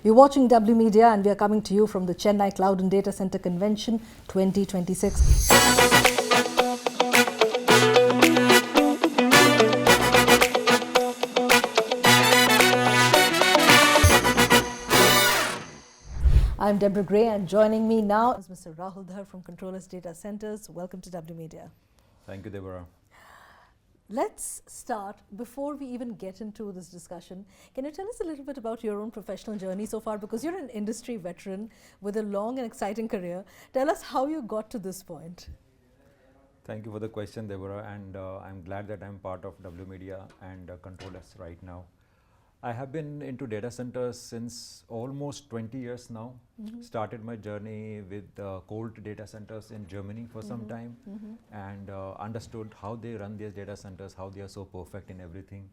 You're watching W.Media and we are coming to you from the Chennai Cloud and Data Center Convention 2026. I'm Deborah Grey and joining me now is Mr. Rahul Dhar from CtrlS Datacenters. Welcome to W.Media. Thank you, Deborah. Let's start, before we even get into this discussion, can you tell us a little bit about your own professional journey so far? Because you're an industry veteran with a long and exciting career. Tell us how you got to this point. Thank you for the question, Deborah, and I'm glad that I'm part of W.Media and CtrlS right now. I have been into data centers since almost 20 years now. Started my journey with cold data centers in Germany for some time and understood how they run their data centers, how they are so perfect in everything.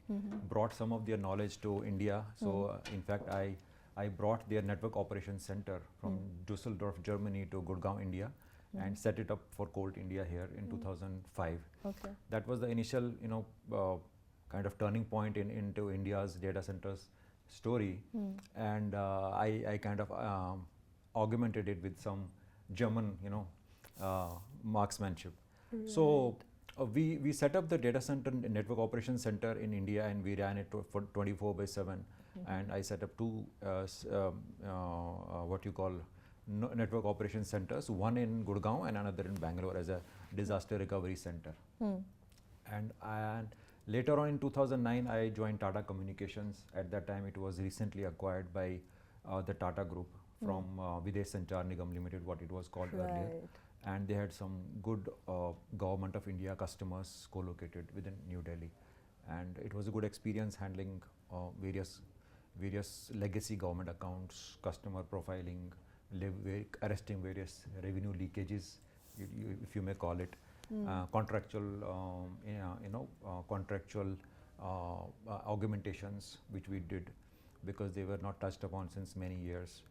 Brought some of their knowledge to India. So in fact, I brought their network operations center from Düsseldorf, Germany to Gurgaon, India and set it up for cold India here in 2005. Okay. That was the initial, kind of turning point into India's data centers story, and I kind of augmented it with some German, marksmanship. Right. So we set up the data center network operations center in India, and we ran it for 24/7. And I set up two what you call network operations centers, one in Gurgaon and another in Bangalore as a disaster recovery center. And later on in 2009, I joined Tata Communications. At that time, it was recently acquired by the Tata Group from Videsh Sanchar Nigam Limited, what it was called earlier. And they had some good Government of India customers co-located within New Delhi. And it was a good experience handling various legacy government accounts, customer profiling, arresting various revenue leakages, if you may call it. Contractual, contractual augmentations, which we did because they were not touched upon since many years.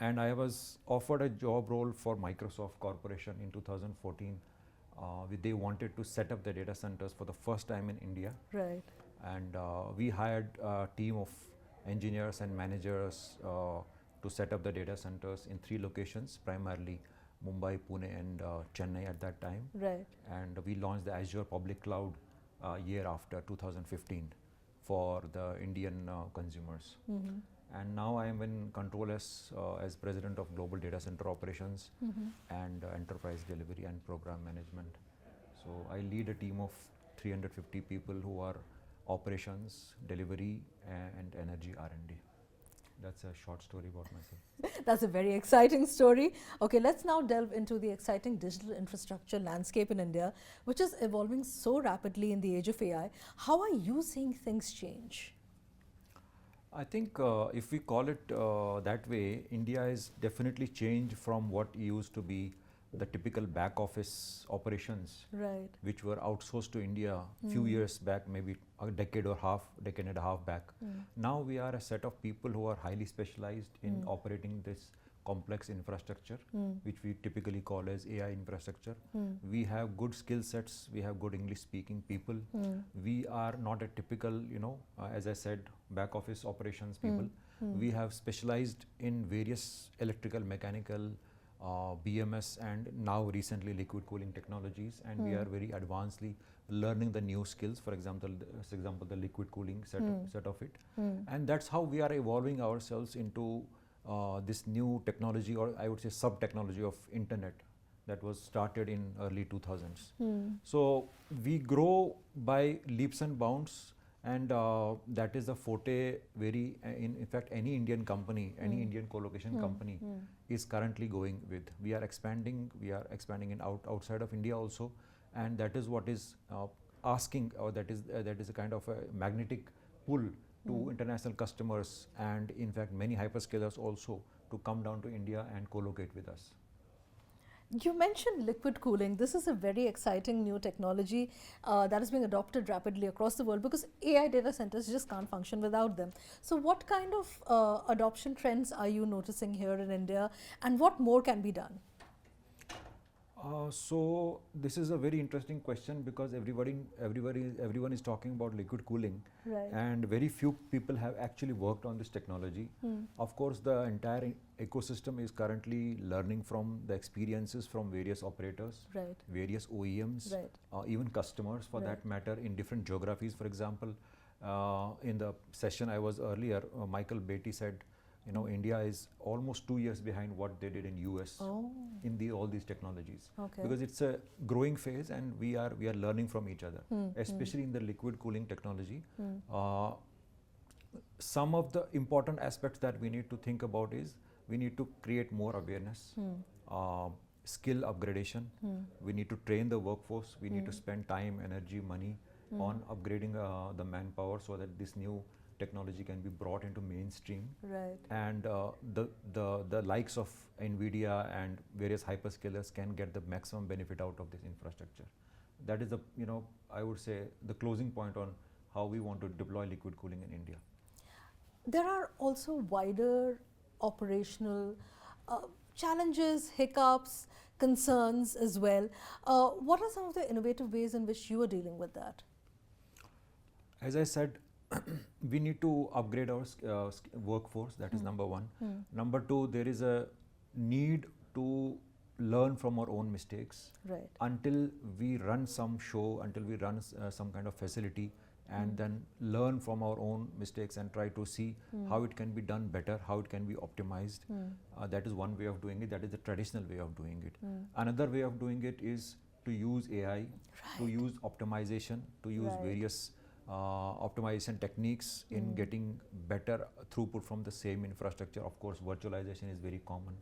And I was offered a job role for Microsoft Corporation in 2014. They wanted to set up the data centers for the first time in India. Right. And we hired a team of engineers and managers to set up the data centers in 3 locations, primarily Mumbai, Pune and Chennai at that time. Right. And we launched the Azure Public Cloud year after 2015 for the Indian consumers. And now I am in CtrlS as President of Global Data Center Operations and Enterprise Delivery and Program Management. So I lead a team of 350 people who are operations, delivery and energy R&D. That's a short story about myself. That's a very exciting story. Okay, let's now delve into the exciting digital infrastructure landscape in India, which is evolving so rapidly in the age of AI. How are you seeing things change? I think if we call it that way, India has definitely changed from what used to be the typical back office operations, right, which were outsourced to India few years back, maybe a decade and a half back. Now we are a set of people who are highly specialized in operating this complex infrastructure, which we typically call as AI infrastructure. We have good skill sets, we have good English speaking people. We are not a typical, as I said, back office operations people. We have specialized in various electrical, mechanical, BMS and now recently liquid cooling technologies, and we are very advancedly learning the new skills, for example, the liquid cooling set of it. And that's how we are evolving ourselves into this new technology, or I would say sub-technology of internet that was started in early 2000s. So we grow by leaps and bounds, and that is the forte in fact any Indian company, any Indian co-location company is currently going with. We are expanding in outside of India also, and that is what is asking, or that is a kind of a magnetic pull to international customers, and in fact many hyperscalers also, to come down to India and co-locate with us. You mentioned liquid cooling. This is a very exciting new technology that is being adopted rapidly across the world, because AI data centers just can't function without them. So what kind of adoption trends are you noticing here in India, and what more can be done? So this is a very interesting question because everyone is talking about liquid cooling, Right. and very few people have actually worked on this technology. Of course, the entire ecosystem is currently learning from the experiences from various operators, Right. various OEMs, Right. even customers for that matter in different geographies. For example, in the session I was earlier, Michael Beatty said, you know, India is almost 2 years behind what they did in US Oh. in all these technologies, Okay. because it's a growing phase and we are learning from each other, especially in the liquid cooling technology. Some of the important aspects that we need to think about is we need to create more awareness, skill upgradation. We need to train the workforce. We need to spend time, energy, money on upgrading the manpower so that this new technology can be brought into mainstream. Right. And the likes of NVIDIA and various hyperscalers can get the maximum benefit out of this infrastructure. That is the, you know, I would say the closing point on how we want to deploy liquid cooling in India. There are also wider operational challenges, hiccups, concerns as well. What are some of the innovative ways in which you are dealing with that? As I said, we need to upgrade our workforce. That is number one. Number two, there is a need to learn from our own mistakes. Right. Until we run some show, until we run some kind of facility, and then learn from our own mistakes and try to see how it can be done better, how it can be optimized. That is one way of doing it. That is the traditional way of doing it. Another way of doing it is to use AI, to use optimization, to use various optimization techniques in getting better throughput from the same infrastructure. Of course, virtualization is very common.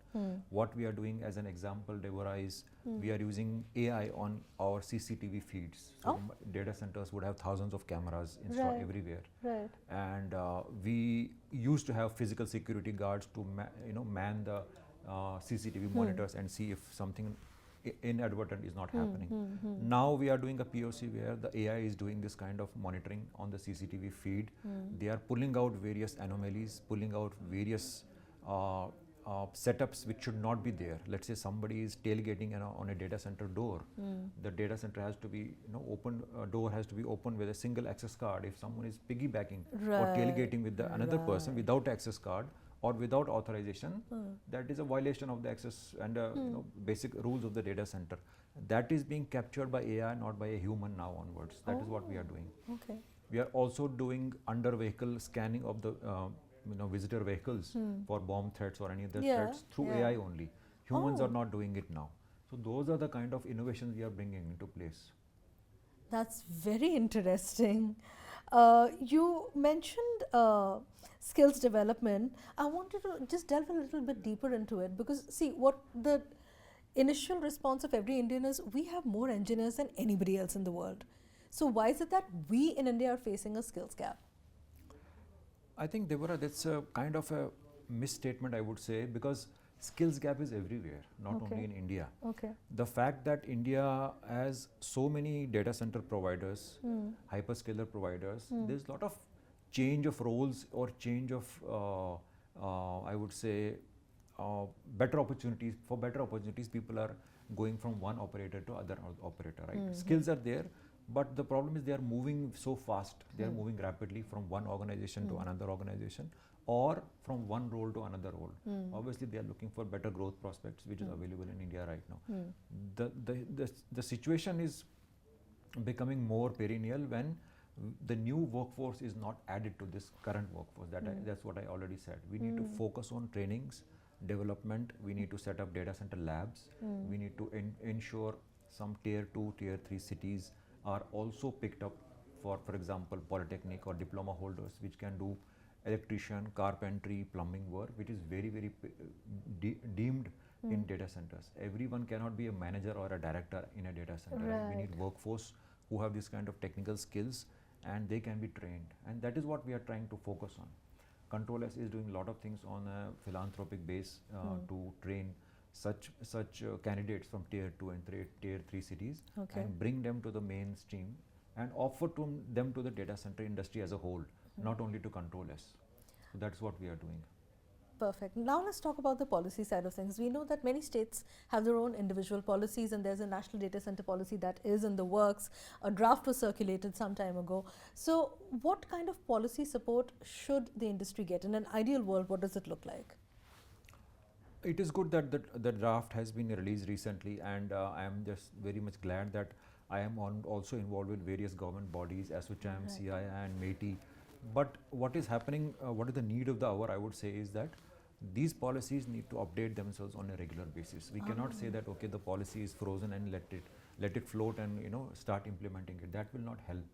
What we are doing, as an example, Deborah, is we are using AI on our CCTV feeds. So data centers would have thousands of cameras installed everywhere. Right. And we used to have physical security guards to man the CCTV monitors and see if something inadvertent is not happening. Now we are doing a POC where the AI is doing this kind of monitoring on the CCTV feed. They are pulling out various anomalies, pulling out various setups which should not be there. Let's say somebody is tailgating on a data center door. The data center has to be open. Door has to be open with a single access card. If someone is piggybacking or tailgating with another person without access card or without authorization, that is a violation of the access and basic rules of the data center. That is being captured by AI, not by a human now onwards. That is what we are doing. Okay. We are also doing under vehicle scanning of the visitor vehicles for bomb threats or any other threats through AI only. Humans are not doing it now. So those are the kind of innovations we are bringing into place. That's very interesting. You mentioned skills development. I wanted to just delve a little bit deeper into it because, see, what the initial response of every Indian is, we have more engineers than anybody else in the world. So why is it that we in India are facing a skills gap? I think, Deborah, that's a kind of a misstatement, I would say, because skills gap is everywhere, not only in India. Okay. The fact that India has so many data center providers, hyperscaler providers, there's a lot of change of roles or change of, I would say, better opportunities. For better opportunities, people are going from one operator to other operator, right? Skills are there, but the problem is they are moving so fast. They are moving rapidly from one organization to another organization, or from one role to another role. Obviously, they are looking for better growth prospects, which is available in India right now. The situation is becoming more perennial when the new workforce is not added to this current workforce. That's what I already said. We need to focus on trainings, development. We need to set up data center labs. We need to ensure some tier 2, tier 3 cities are also picked up for example, polytechnic or diploma holders, which can do electrician, carpentry, plumbing work, which is very, very deemed in data centers. Everyone cannot be a manager or a director in a data center. Right. We need workforce who have this kind of technical skills and they can be trained. And that is what we are trying to focus on. CtrlS is doing a lot of things on a philanthropic base to train such candidates from tier 2 and tier 3 cities and bring them to the mainstream and offer them to the data center industry as a whole, not only to CtrlS. So that's what we are doing. Perfect. Now let's talk about the policy side of things. We know that many states have their own individual policies, and there's a national data center policy that is in the works. A draft was circulated some time ago. So what kind of policy support should the industry get? In an ideal world, what does it look like? It is good that the draft has been released recently, and I am just very much glad that I am also involved with various government bodies, ASSOCHAM, Right. CI and METI. But what is happening, what is the need of the hour, I would say, is that these policies need to update themselves on a regular basis. We cannot say that, okay, the policy is frozen and let it float and start implementing it. That will not help.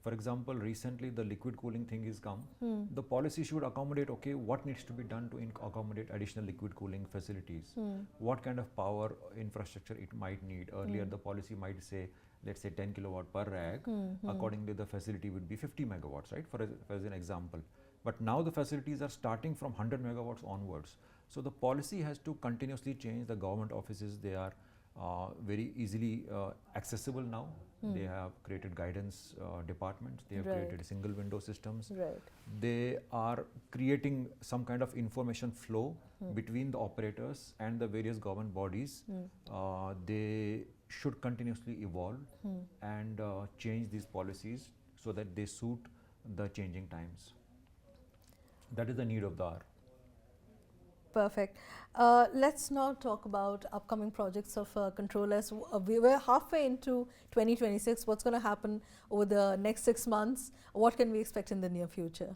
For example, recently the liquid cooling thing is come. The policy should accommodate, okay, what needs to be done to accommodate additional liquid cooling facilities. What kind of power infrastructure it might need. Earlier the policy might say, let's say 10 kilowatt per rack. Accordingly the facility would be 50 megawatts, right, for as an example. But now the facilities are starting from 100 megawatts onwards. So the policy has to continuously change. The government offices, they are very easily accessible now. They have created guidance departments. They have Right. created single window systems. Right. They are creating some kind of information flow between the operators and the various government bodies. They should continuously evolve and change these policies so that they suit the changing times. That is the need of the hour. Perfect. Let's now talk about upcoming projects of CtrlS. We're halfway into 2026. What's going to happen over the next 6 months? What can we expect in the near future?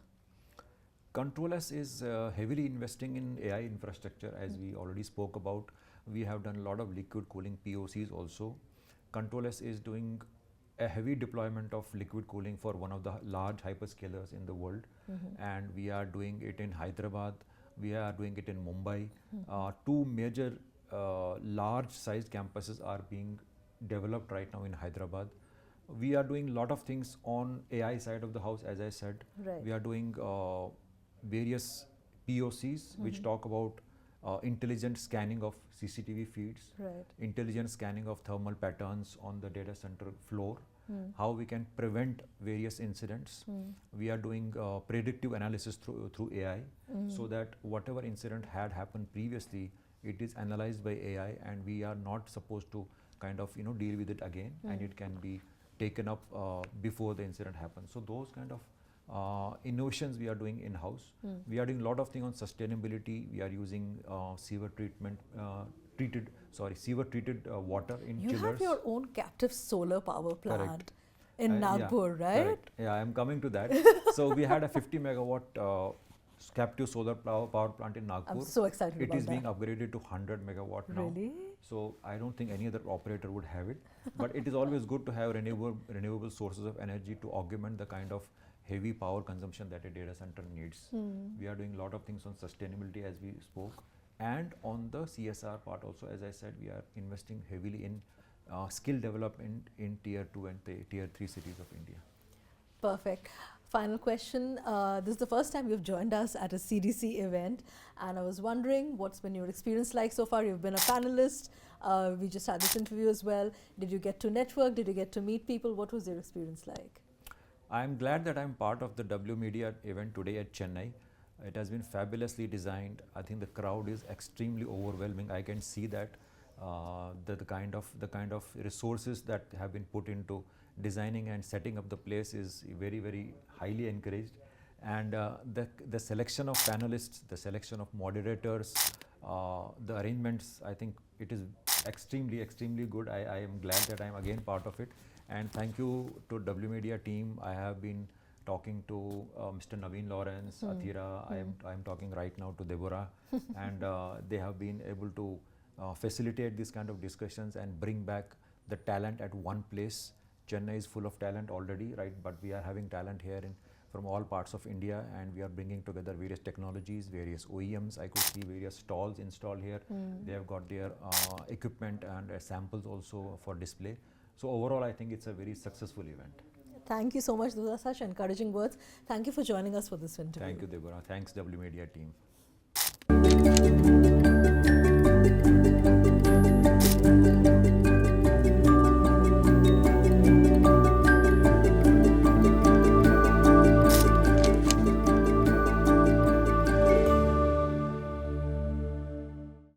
CtrlS is heavily investing in AI infrastructure, as we already spoke about. We have done a lot of liquid cooling POCs also. CtrlS is doing a heavy deployment of liquid cooling for one of the large hyperscalers in the world, and we are doing it in Hyderabad. We are doing it in Mumbai. Two major large sized campuses are being developed right now in Hyderabad. We are doing a lot of things on AI side of the house, as I said. Right. We are doing various POCs which talk about intelligent scanning of CCTV feeds, Right. intelligent scanning of thermal patterns on the data center floor, how we can prevent various incidents. We are doing predictive analysis through AI, so that whatever incident had happened previously, it is analyzed by AI, and we are not supposed to kind of deal with it again, and it can be taken up before the incident happens. So those kind of innovations we are doing in-house. We are doing a lot of things on sustainability. We are using sewer treated water in You chillers. have your own captive solar power plant Correct. in Yeah, Nagpur, right? correct. Yeah, I am coming to that. So we had a 50 megawatt captive solar power plant in Nagpur. I'm so excited It about is being that. upgraded to 100 megawatt now. Really? So I don't think any other operator would have it. But it is always good to have renewable sources of energy to augment the kind of heavy power consumption that a data center needs. We are doing a lot of things on sustainability, as we spoke, and on the CSR part also. As I said, we are investing heavily in skill development in tier 2 and tier 3 cities of India. Perfect. Final question. This is the first time you've joined us at a CDC event, and I was wondering, what's been your experience like so far? You've been a panelist. We just had this interview as well. Did you get to network? Did you get to meet people? What was your experience like? I'm glad that I'm part of the W.Media event today at Chennai. It has been fabulously designed. I think the crowd is extremely overwhelming. I can see that the kind of resources that have been put into designing and setting up the place is very, very highly encouraged. And the selection of panelists, the selection of moderators, the arrangements, I think it is extremely, extremely good. I am glad that I am again part of it. And thank you to W.Media team. I have been talking to Mr. Naveen Lawrence, Athira. I am talking right now to Deborah, and they have been able to facilitate these kind of discussions and bring back the talent at one place. Chennai is full of talent already, right? But we are having talent here from all parts of India, and we are bringing together various technologies, various OEMs. I could see various stalls installed here. They have got their equipment and samples also for display. So overall, I think it's a very successful event. Thank you so much. Those are such encouraging words. Thank you for joining us for this interview. Thank you, Deborah. Thanks, W.Media team.